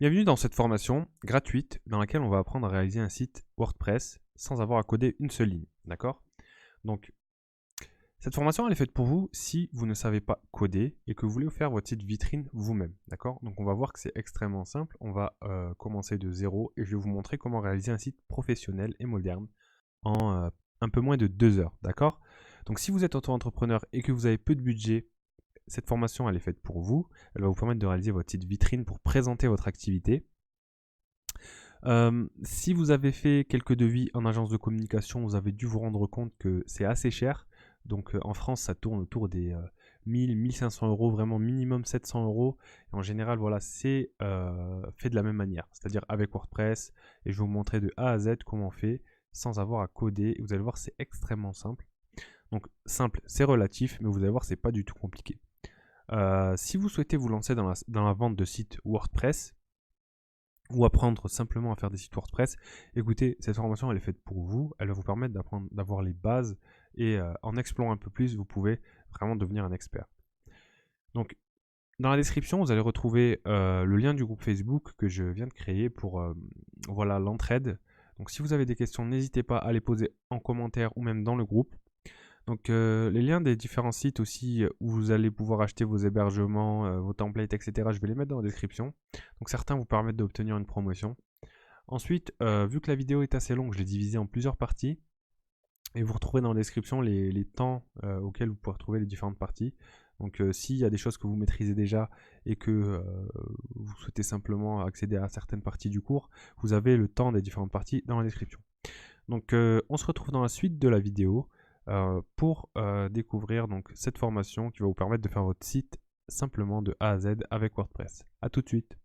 Bienvenue dans cette formation gratuite dans laquelle on va apprendre à réaliser un site WordPress sans avoir à coder une seule ligne, d'accord? Donc, cette formation elle est faite pour vous si vous ne savez pas coder et que vous voulez faire votre site vitrine vous-même, d'accord? Donc on va voir que c'est extrêmement simple, on va commencer de zéro et je vais vous montrer comment réaliser un site professionnel et moderne en un peu moins de 2 heures, d'accord? Donc si vous êtes auto-entrepreneur et que vous avez peu de budget, cette formation elle est faite pour vous, elle va vous permettre de réaliser votre site vitrine pour présenter votre activité. Si vous avez fait quelques devis en agence de communication, vous avez dû vous rendre compte que c'est assez cher. Donc en France, ça tourne autour des 1000-1500 euros, vraiment minimum 700 euros. Et en général, voilà, c'est fait de la même manière, c'est-à-dire avec WordPress. Et je vais vous montrer de A à Z comment on fait sans avoir à coder. Et vous allez voir, c'est extrêmement simple. Donc simple, c'est relatif, mais vous allez voir, c'est pas du tout compliqué. Si vous souhaitez vous lancer dans la vente de sites WordPress, ou apprendre simplement à faire des sites WordPress, écoutez, cette formation elle est faite pour vous, elle va vous permettre d'avoir les bases et en explorant un peu plus, vous pouvez vraiment devenir un expert. Donc, dans la description, vous allez retrouver le lien du groupe Facebook que je viens de créer pour voilà, l'entraide. Donc, si vous avez des questions, n'hésitez pas à les poser en commentaire ou même dans le groupe. Donc les liens des différents sites aussi où vous allez pouvoir acheter vos hébergements, vos templates, etc. Je vais les mettre dans la description. Donc certains vous permettent d'obtenir une promotion. Ensuite, vu que la vidéo est assez longue, je l'ai divisée en plusieurs parties. Et vous retrouvez dans la description les temps auxquels vous pouvez retrouver les différentes parties. Donc s'il y a des choses que vous maîtrisez déjà et que vous souhaitez simplement accéder à certaines parties du cours, vous avez le temps des différentes parties dans la description. Donc on se retrouve dans la suite de la vidéo pour découvrir donc cette formation qui va vous permettre de faire votre site simplement de A à Z avec WordPress. A tout de suite.